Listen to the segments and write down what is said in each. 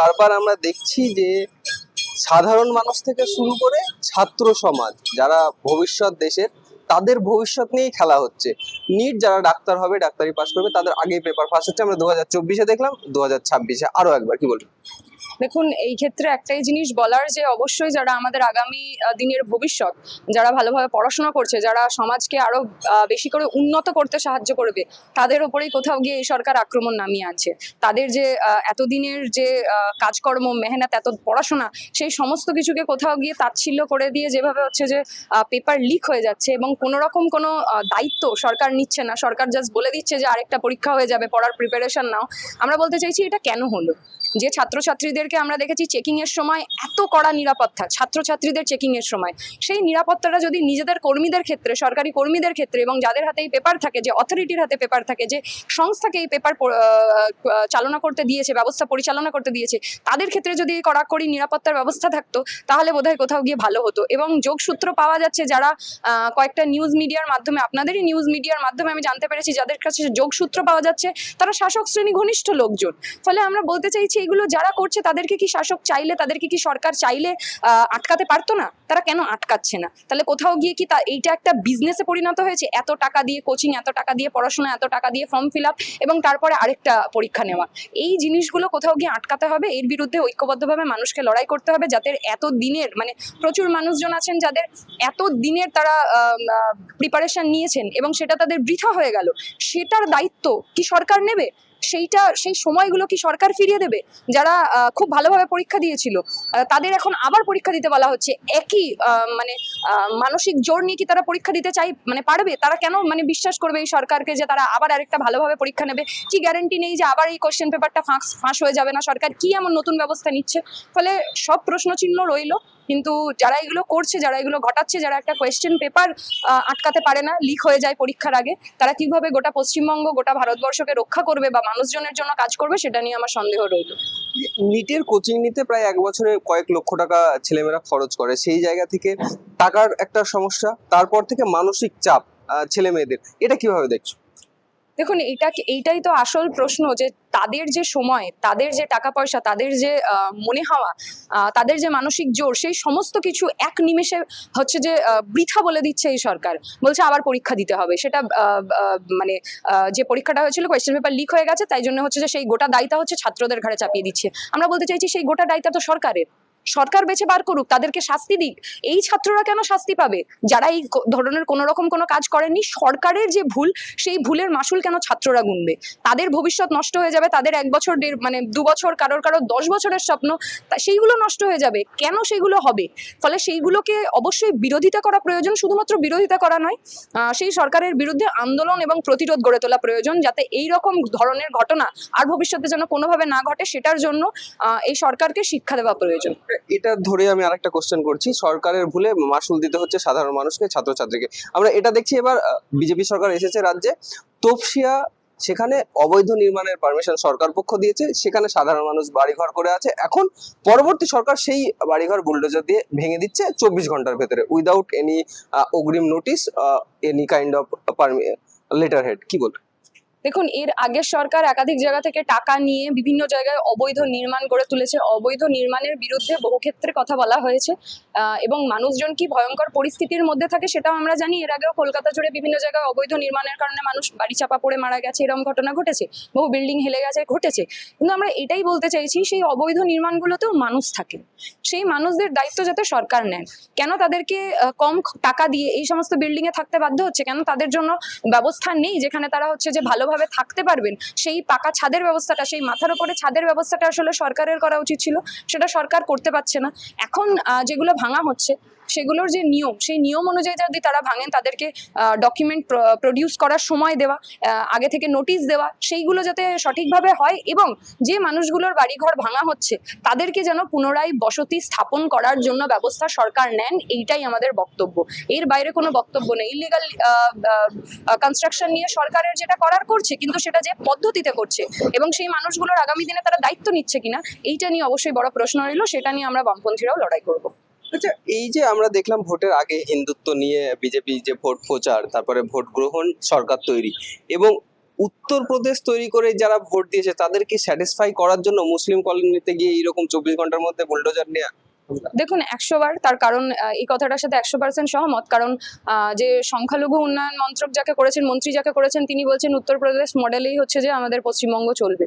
বারবার আমরা দেখছি যে সাধারণ মানুষ থেকে শুরু করে ছাত্র সমাজ যারা ভবিষ্যৎ দেশের, তাদের ভবিষ্যৎ নিয়েই খেলা হচ্ছে। নিট যারা ডাক্তার হবে, ডাক্তারি পাস করবে, তাদের আগেই পেপার ফাঁস হচ্ছে। আমরা 2024-এ দেখলাম, 2026-এ আরো একবার। কি বলবো? দেখুন, এই ক্ষেত্রে একটাই জিনিস বলার, যে অবশ্যই যারা আমাদের আগামী দিনের ভবিষ্যৎ, যারা ভালোভাবে পড়াশোনা করছে, যারা সমাজকে আরো বেশি করে উন্নত করতে সাহায্য করবে, তাদের ওপরেই কোথাও গিয়ে এই সরকার আক্রমণ নামিয়ে আনছে। তাদের যে এতদিনের যে কাজকর্ম, মেহনত, এত পড়াশোনা, সেই সমস্ত কিছুকে কোথাও গিয়ে তাচ্ছিল্য করে দিয়ে যেভাবে হচ্ছে যে পেপার লিক হয়ে যাচ্ছে এবং কোনো রকম কোনো দায়িত্ব সরকার নিচ্ছে না, সরকার জাস্ট বলে দিচ্ছে যে আরেকটা পরীক্ষা হয়ে যাবে, পড়ার প্রিপারেশন নাও। আমরা বলতে চাইছি, এটা কেন হলো? যে ছাত্রছাত্রীদেরকে আমরা দেখেছি চেকিং এর সময় এত কড়া নিরাপত্তা, ছাত্রছাত্রীদের চেকিং এর সময়, সেই নিরাপত্তাটা যদি নিজেদের কর্মীদের ক্ষেত্রে, সরকারি কর্মীদের ক্ষেত্রে, এবং যাদের হাতে এই পেপার থাকে, যে অথরিটির হাতে পেপার থাকে, যে সংস্থাকে এই পেপার চালনা করতে দিয়েছে, ব্যবস্থা পরিচালনা করতে দিয়েছে, তাদের ক্ষেত্রে যদি কড়াকড়ি নিরাপত্তার ব্যবস্থা থাকতো, তাহলে বোধহয় কোথাও গিয়ে ভালো হতো। এবং যোগসূত্র পাওয়া যাচ্ছে, যারা কয়েকটা নিউজ মিডিয়ার মাধ্যমে, আপনাদেরই নিউজ মিডিয়ার মাধ্যমে আমি জানতে পেরেছি, যাদের কাছে যোগসূত্র পাওয়া যাচ্ছে, তারা শাসক শ্রেণী ঘনিষ্ঠ লোকজন। ফলে আমরা বলতে চাইছি, এগুলো যারা করছে তাদেরকে কি শাসক চাইলে, তাদেরকে কি সরকার চাইলে আটকাতে পারতো না? তারা কেন আটকাচ্ছে না? তাহলে কোথাও গিয়ে কি এইটা একটা বিজনেসে পরিণত হয়েছে? এত টাকা দিয়ে কোচিং, এত টাকা দিয়ে পড়াশোনা, এত টাকা দিয়ে ফর্ম ফিল আপ, এবং তারপরে আরেকটা পরীক্ষা নেওয়া। এই জিনিসগুলো কোথাও গিয়ে আটকাতে হবে। এর বিরুদ্ধে ঐক্যবদ্ধভাবে মানুষকে লড়াই করতে হবে, যাতে এত দিনের, মানে প্রচুর মানুষজন আছেন যাদের এত দিনের তারা প্রিপারেশন নিয়েছেন এবং সেটা তাদের বৃথা হয়ে গেল, সেটার দায়িত্ব কি সরকার নেবে? সেই সময়গুলো কি সরকার ফিরিয়ে দেবে? যারা খুব ভালোভাবে পরীক্ষা দিয়েছিল, তাদের এখন আবার পরীক্ষা দিতে বলা হচ্ছে। একই মানে মানসিক জোর নিয়ে কি তারা পরীক্ষা দিতে পারবে? তারা কেন বিশ্বাস করবে এই সরকারকে যে তারা আবার আরেকটা ভালোভাবে পরীক্ষা নেবে? কি গ্যারান্টি নেই যে আবার এই কোশ্চেন পেপারটা ফাঁস হয়ে যাবে না? সরকার কি এমন নতুন ব্যবস্থা নিচ্ছে? ফলে সব প্রশ্নচিহ্ন রইলো। কিন্তু যারা এগুলো করছে, যারা এগুলো ঘটাচ্ছে, যারা একটা কোয়েশ্চেন পেপার আটকাতে পারে না, লিক হয়ে যায় পরীক্ষার আগে, তারা কিভাবে গোটা পশ্চিমবঙ্গ, গোটা ভারতবর্ষকে রক্ষা করবে বা মানুষজনের জন্য কাজ করবে, সেটা নিয়ে আমার সন্দেহ রইল। নিটের কোচিং নিতে প্রায় এক বছরে কয়েক লক্ষ টাকা ছেলেমেয়েরা খরচ করে। সেই জায়গা থেকে টাকার একটা সমস্যা, তারপর থেকে মানসিক চাপ ছেলে মেয়েদের, এটা কিভাবে দেখছো? দেখুন, এইটাই তো আসল প্রশ্ন, যে তাদের যে সময়, তাদের যে টাকা পয়সা, তাদের যে মনে হওয়া, তাদের যে মানসিক জোর, সেই সমস্ত কিছু এক নিমেষে হচ্ছে যে বৃথা বলে দিচ্ছে এই সরকার। বলছে আবার পরীক্ষা দিতে হবে। সেটা যে পরীক্ষাটা হয়েছিল, কোয়েশ্চেন পেপার লিক হয়ে গেছে, তাই জন্য হচ্ছে যে সেই গোটা দায়িত্ব হচ্ছে ছাত্রদের ঘাড়ে চাপিয়ে দিচ্ছে। আমরা বলতে চাইছি, সেই গোটা দায়িত্ব তো সরকারের। সরকার বেছে বার করুক, তাদেরকে শাস্তি দিক। এই ছাত্ররা কেন শাস্তি পাবে যারা এই ধরনের কোনো রকম কোনো কাজ করেননি? সরকারের যে ভুল, সেই ভুলের মাসুল কেন ছাত্ররা গুনবে? তাদের ভবিষ্যৎ নষ্ট হয়ে যাবে, তাদের 1 বছর, 2 বছর, কারোর 10 বছরের স্বপ্ন, সেইগুলো নষ্ট হয়ে যাবে। কেন সেইগুলো হবে? ফলে সেইগুলোকে অবশ্যই বিরোধিতা করা প্রয়োজন। শুধুমাত্র বিরোধিতা করা নয়, সেই সরকারের বিরুদ্ধে আন্দোলন এবং প্রতিরোধ গড়ে তোলা প্রয়োজন, যাতে এই রকম ধরনের ঘটনা আর ভবিষ্যতে যেন কোনোভাবে না ঘটে, সেটার জন্য এই সরকারকে শিক্ষা দেওয়া প্রয়োজন। এটা ধরে আমি আরেকটা কোশ্চেন করছি, সরকারের ভুলে মাসুল দিতে হচ্ছে সাধারণ মানুষকে, ছাত্রছাত্রীকে। আমরা এটা দেখছি, এবার বিজেপি সরকার এসেছে রাজ্যে, তপসিয়া, সেখানে অবৈধ নির্মাণের পারমিশন সরকার পক্ষ দিয়েছে, সেখানে সাধারণ মানুষ বাড়িঘর করে আছে। এখন পরবর্তী সরকার সেই বাড়িঘর বুলডোজার দিয়ে ভেঙে দিচ্ছে 24 ঘন্টার ভেতরে, উইদাউট এনি অগ্রিম notice, any kind of letter head. কি বলবে? দেখুন, এর আগের সরকার একাধিক জায়গা থেকে টাকা নিয়ে বিভিন্ন জায়গায় অবৈধ নির্মাণ গড়ে তুলেছে। অবৈধ নির্মাণের বিরুদ্ধে বহু ক্ষেত্রে কথা বলা হয়েছে, এবং মানুষজন কি ভয়ঙ্কর পরিস্থিতির মধ্যে থাকে সেটাও আমরা জানি। এর আগেও কলকাতা জুড়ে বিভিন্ন জায়গায় অবৈধ নির্মাণের কারণে মানুষ বাড়ি চাপা পড়ে মারা গেছে, এরকম ঘটনা ঘটেছে, বহু বিল্ডিং হেলে গেছে, ঘটেছে। কিন্তু আমরা এটাই বলতে চাইছি, সেই অবৈধ নির্মাণগুলোতেও মানুষ থাকে। সেই মানুষদের দায়িত্ব যাতে সরকার নেন। কেন তাদেরকে কম টাকা দিয়ে এই সমস্ত বিল্ডিং এ থাকতে বাধ্য হচ্ছে? কেন তাদের জন্য ব্যবস্থা নেই যেখানে তারা হচ্ছে যে ভালোভাবে থাকতে পারবেন? সেই পাকা ছাদের ব্যবস্থাটা, সেই মাথার উপরে ছাদের ব্যবস্থাটা আসলে সরকারের করা উচিত ছিল, সেটা সরকার করতে পারছে না। এখন যেগুলো ভাঙা হচ্ছে, সেগুলোর যে নিয়ম, সেই নিয়ম অনুযায়ী যদি তারা ভাঙেন, তাদেরকে ডকুমেন্ট প্রডিউস করার সময় দেওয়া, আগে থেকে নোটিশ দেওয়া, সেইগুলো যাতে সঠিকভাবে হয়, এবং যে মানুষগুলোর বাড়িঘর ভাঙা হচ্ছে তাদেরকে যেন পুনরায় বসতি স্থাপন করার জন্য ব্যবস্থা সরকার নেন, এইটাই আমাদের বক্তব্য। এর বাইরে কোনো বক্তব্য নেই। ইলিগাল কনস্ট্রাকশন নিয়ে সরকারের যেটা করার করছে, কিন্তু সেটা যে পদ্ধতিতে করছে এবং সেই মানুষগুলোর আগামী দিনে তারা দায়িত্ব নিচ্ছে কিনা, এইটা নিয়ে অবশ্যই বড় প্রশ্ন রইল। সেটা নিয়ে আমরা বামপন্থীরাও লড়াই করবো। আচ্ছা, এই যে আমরা দেখলাম ভোটের আগে হিন্দুত্ব নিয়ে বিজেপি যে ভোট প্রচার, তারপরে ভোট গ্রহণ, সরকার তৈরি, এবং উত্তরপ্রদেশ তৈরি করে যারা ভোট দিয়েছে তাদেরকে স্যাটিসফাই করার জন্য মুসলিম কলোনিতে গিয়ে এইরকম 24 ঘন্টার মধ্যে বুলডোজার নেওয়া? দেখুন 100 বার, তার কারণ এই কথাটার সাথে 100% সহমত। কারণ যে সংখ্যালঘু উন্নয়ন মন্ত্রক যাকে করেছেন, মন্ত্রী যাকে করেছেন, তিনি বলছেন উত্তরপ্রদেশ মডেলেই হচ্ছে যে আমাদের পশ্চিমবঙ্গ চলবে।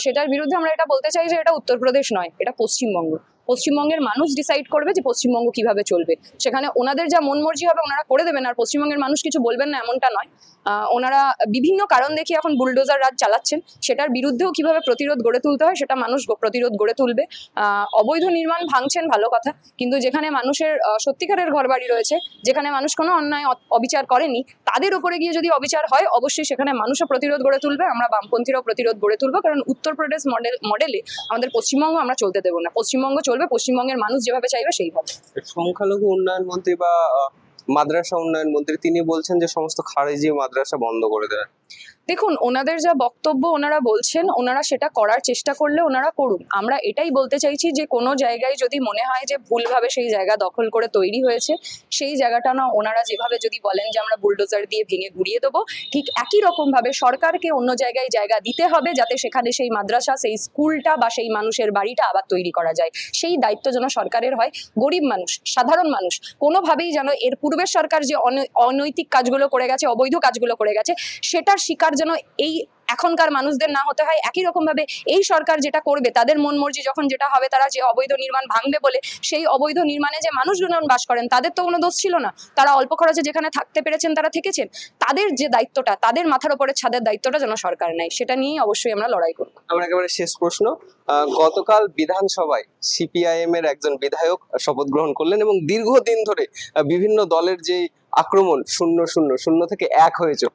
সেটার বিরুদ্ধে আমরা এটা বলতে চাই যে এটা উত্তরপ্রদেশ নয়, এটা পশ্চিমবঙ্গ। পশ্চিমবঙ্গের মানুষ ডিসাইড করবে যে পশ্চিমবঙ্গ কিভাবে চলবে। সেখানে ওনাদের যা মন মর্জি হবে ওনারা করে দেবেন, আর পশ্চিমবঙ্গের মানুষ কিছু বলবেন না এমনটা নয়। ওনারা বিভিন্ন কারণ দেখিয়ে এখন বুলডোজার রাজ চালাচ্ছেন, সেটার বিরুদ্ধেও কিভাবে প্রতিরোধ গড়ে তুলতে হয় সেটা মানুষ প্রতিরোধ গড়ে তুলবে। অবৈধ নির্মাণ ভাঙছেন ভালো কথা, কিন্তু যেখানে মানুষের সত্যিকারের ঘরবাড়ি রয়েছে, যেখানে মানুষ কোনো অন্যায় অবিচার করেনি, তাদের উপরে গিয়ে যদি অবিচার হয় অবশ্যই সেখানে মানুষও প্রতিরোধ গড়ে তুলবে, আমরা বামপন্থীরাও প্রতিরোধ গড়ে তুলবো। কারণ উত্তরপ্রদেশ মডেলে আমাদের পশ্চিমবঙ্গ আমরা চলতে দেবো না। পশ্চিমবঙ্গ চলবে পশ্চিমবঙ্গের মানুষ যেভাবে চাইবে সেইভাবে। সংখ্যালঘু উন্নয়ন মন্ত্রী বা মাদ্রাসা উন্নয়ন মন্ত্রী তিনি বলছেন যে সমস্ত খারেজি মাদ্রাসা বন্ধ করে দেবে। দেখুন, ওনাদের যা বক্তব্য ওনারা বলছেন, ওনারা সেটা করার চেষ্টা করলে ওনারা করুন। আমরা এটাই বলতে চাইছি যে কোনো জায়গায় যদি মনে হয় যে ভুলভাবে সেই জায়গা দখল করে তৈরি হয়েছে, সেই জায়গাটা না ওনারা যেভাবে যদি বলেন যে আমরা বুলডোজার দিয়ে ভেঙে গুড়িয়ে দেবো, ঠিক একই রকমভাবে সরকারকে অন্য জায়গায় জায়গা দিতে হবে যাতে সেখানে সেই মাদ্রাসা, সেই স্কুলটা বা সেই মানুষের বাড়িটা আবার তৈরি করা যায়। সেই দায়িত্ব যেন সরকারের হয়। গরিব মানুষ, সাধারণ মানুষ কোনোভাবেই যেন এর পূর্বের সরকার যে অনৈতিক কাজগুলো করে গেছে, অবৈধ কাজগুলো করে গেছে, সেটার শিকার যেন এই এখনকার মানুষদের না হতে হয়। একই রকম ভাবে এই সরকার যেটা করবে, তাদের মন মর্জি যখন যেটা হবে, তারা যে অবৈধ নির্মাণ ভাঙবে বলে সেই অবৈধ নির্মাণে যে মানুষজন বাস করেন তাদের তো কোনো দোষ ছিল না, তারা অল্প খরচে যেখানে থাকতে পেরেছেন তারা থেকেছেন। তাদের যে দায়িত্বটা, তাদের মাথার উপরে ছাদের দায়িত্বটা যেন সরকার নেয়, সেটা নিয়েই অবশ্যই আমরা লড়াই করব। আমার একেবারে শেষ প্রশ্ন, গতকাল বিধানসভায় সিপিআইএম এর একজন বিধায়ক শপথ গ্রহণ করলেন এবং দীর্ঘদিন ধরে বিভিন্ন দলের যে আক্রমণ 0-0 থেকে 1 হয়েছে,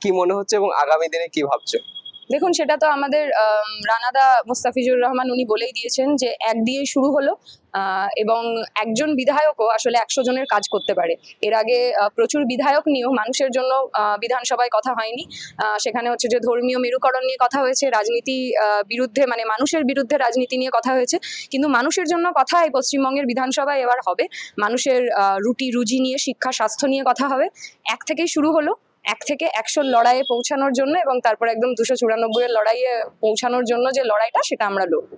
কি মনে হচ্ছে এবং আগামী দিনে কি ভাবছো? দেখুন, সেটা তো আমাদের রানাদা মুস্তাফিজুর রহমান উনি বলেই দিয়েছেন যে 1 দিয়েই শুরু হলো, এবং একজন বিধায়কও আসলে 100 জনের কাজ করতে পারে। এর আগে প্রচুর বিধায়ক নিয়েও মানুষের জন্য বিধানসভায় কথা হয়নি। সেখানে হচ্ছে যে ধর্মীয় মেরুকরণ নিয়ে কথা হয়েছে, রাজনীতি বিরুদ্ধে মানে মানুষের বিরুদ্ধে রাজনীতি নিয়ে কথা হয়েছে, কিন্তু মানুষের জন্য কথা এই পশ্চিমবঙ্গের বিধানসভায় এবার হবে। মানুষের রুটি রুজি নিয়ে, শিক্ষা, স্বাস্থ্য নিয়ে কথা হবে। 1 থেকেই শুরু হলো, 1 থেকে 100 লড়াইয়ে পৌঁছানোর জন্য, এবং তারপর একদম 294 এর লড়াইয়ে পৌঁছানোর জন্য যে লড়াইটা, সেটা আমরা লড়বো।